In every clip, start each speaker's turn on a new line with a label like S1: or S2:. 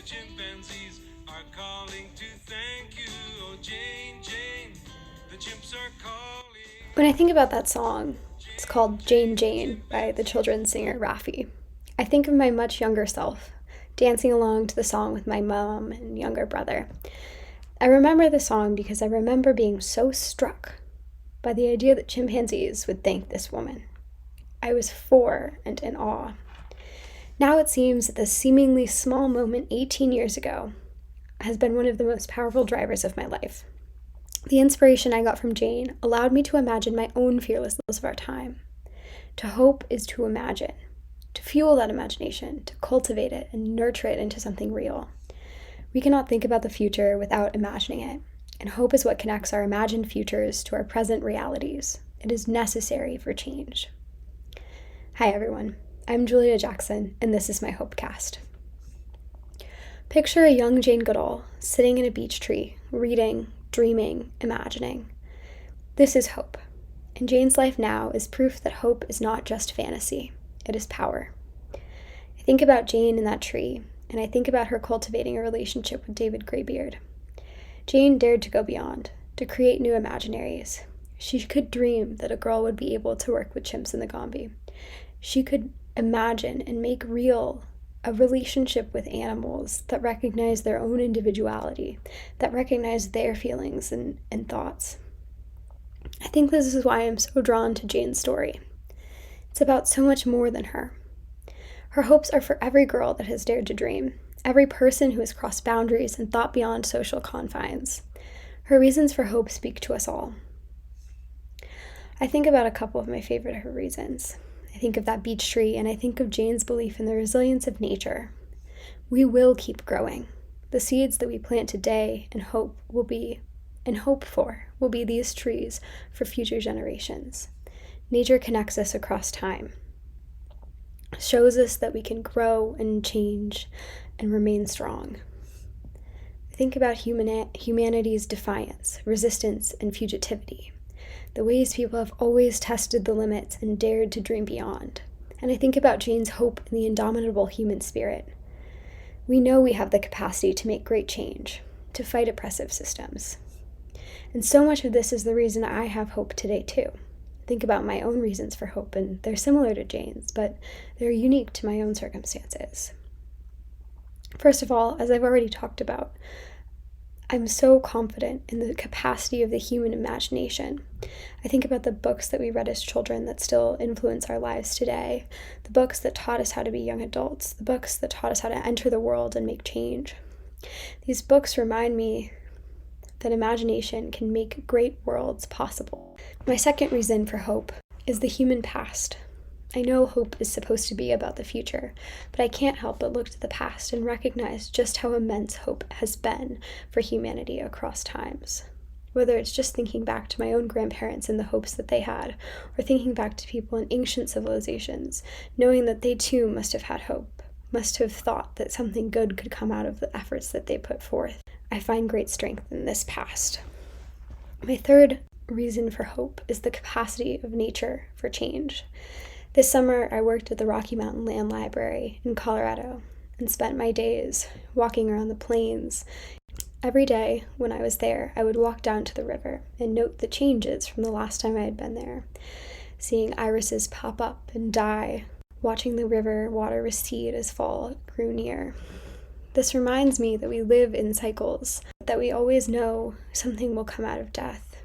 S1: chimpanzees are calling to thank you. Oh, Jane, Jane, the chimps are calling.
S2: When I think about that song, it's called Jane Jane by the children's singer Raffi. I think of my much younger self, dancing along to the song with my mom and younger brother. I remember the song because I remember being so struck by the idea that chimpanzees would thank this woman. I was 4 and in awe. Now it seems that this seemingly small moment 18 years ago has been one of the most powerful drivers of my life. The inspiration I got from Jane allowed me to imagine my own fearlessness of our time. To hope is to imagine, to fuel that imagination, to cultivate it and nurture it into something real. We cannot think about the future without imagining it, and hope is what connects our imagined futures to our present realities. It is necessary for change. Hi everyone, I'm Julia Jackson, and this is my Hopecast. Picture a young Jane Goodall sitting in a beech tree, reading, dreaming, imagining. This is hope, and Jane's life now is proof that hope is not just fantasy, it is power. I think about Jane in that tree, and I think about her cultivating a relationship with David Greybeard. Jane dared to go beyond, to create new imaginaries. She could dream that a girl would be able to work with chimps in the Gombe. She could imagine and make real a relationship with animals that recognize their own individuality, that recognize their feelings and thoughts. I think this is why I'm so drawn to Jane's story. It's about so much more than her. Her hopes are for every girl that has dared to dream, every person who has crossed boundaries and thought beyond social confines. Her reasons for hope speak to us all. I think about a couple of my favorite reasons. I think of that beech tree, and I think of Jane's belief in the resilience of nature. We will keep growing. The seeds that we plant today and hope for will be these trees for future generations. Nature connects us across time, shows us that we can grow and change and remain strong. I think about humanity's defiance, resistance, and fugitivity. The ways people have always tested the limits and dared to dream beyond. And I think about Jane's hope in the indomitable human spirit. We know we have the capacity to make great change, to fight oppressive systems. And so much of this is the reason I have hope today too. Think about my own reasons for hope, and they're similar to Jane's, but they're unique to my own circumstances. First of all, as I've already talked about, I'm so confident in the capacity of the human imagination. I think about the books that we read as children that still influence our lives today, the books that taught us how to be young adults, the books that taught us how to enter the world and make change. These books remind me that imagination can make great worlds possible. My second reason for hope is the human past. I know hope is supposed to be about the future, but I can't help but look to the past and recognize just how immense hope has been for humanity across times. Whether it's just thinking back to my own grandparents and the hopes that they had, or thinking back to people in ancient civilizations, knowing that they too must have had hope, must have thought that something good could come out of the efforts that they put forth. I find great strength in this past. My third reason for hope is the capacity of nature for change. This summer, I worked at the Rocky Mountain Land Library in Colorado and spent my days walking around the plains. Every day when I was there, I would walk down to the river and note the changes from the last time I had been there, seeing irises pop up and die, watching the river water recede as fall grew near. This reminds me that we live in cycles, that we always know something will come out of death,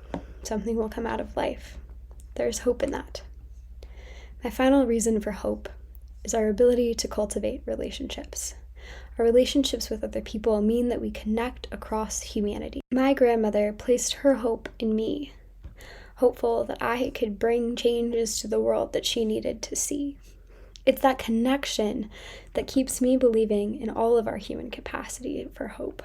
S2: something will come out of life. There's hope in that. My final reason for hope is our ability to cultivate relationships. Our relationships with other people mean that we connect across humanity. My grandmother placed her hope in me, hopeful that I could bring changes to the world that she needed to see. It's that connection that keeps me believing in all of our human capacity for hope,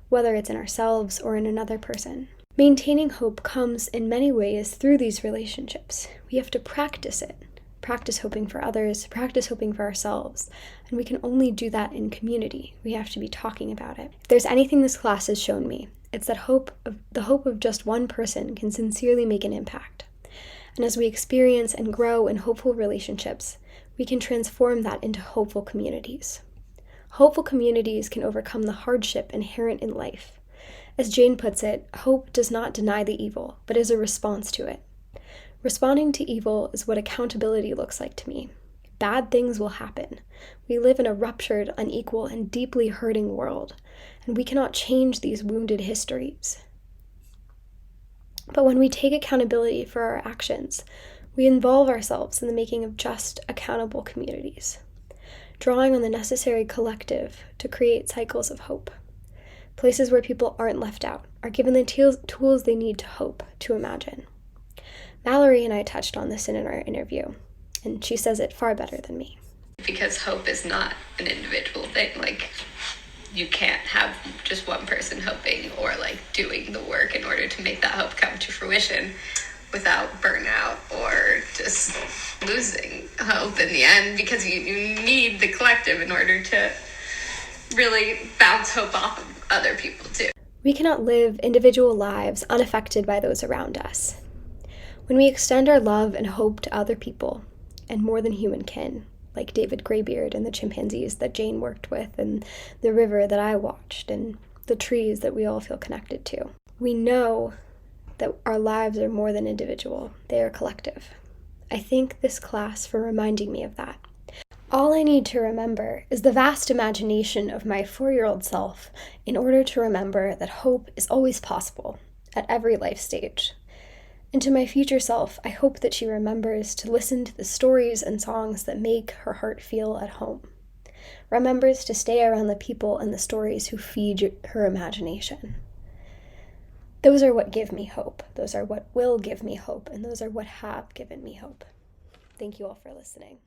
S2: whether it's in ourselves or in another person. Maintaining hope comes in many ways through these relationships. We have to practice it. Practice hoping for others, practice hoping for ourselves, and we can only do that in community. We have to be talking about it. If there's anything this class has shown me, it's that the hope of just one person can sincerely make an impact. And as we experience and grow in hopeful relationships, we can transform that into hopeful communities. Hopeful communities can overcome the hardship inherent in life. As Jane puts it, hope does not deny the evil, but is a response to it. Responding to evil is what accountability looks like to me. Bad things will happen. We live in a ruptured, unequal, and deeply hurting world, and we cannot change these wounded histories. But when we take accountability for our actions, we involve ourselves in the making of just, accountable communities, drawing on the necessary collective to create cycles of hope. Places where people aren't left out, are given the tools they need to hope, to imagine. Mallory and I touched on this in our interview, and she says it far better than me.
S3: Because hope is not an individual thing. Like, you can't have just one person hoping or like doing the work in order to make that hope come to fruition without burnout or just losing hope in the end, because you need the collective in order to really bounce hope off of other people too.
S2: We cannot live individual lives unaffected by those around us. When we extend our love and hope to other people and more than human kin, like David Greybeard and the chimpanzees that Jane worked with, and the river that I watched, and the trees that we all feel connected to, we know that our lives are more than individual, they are collective. I thank this class for reminding me of that. All I need to remember is the vast imagination of my 4-year-old self in order to remember that hope is always possible at every life stage. And to my future self, I hope that she remembers to listen to the stories and songs that make her heart feel at home. Remembers to stay around the people and the stories who feed her imagination. Those are what give me hope. Those are what will give me hope. And those are what have given me hope. Thank you all for listening.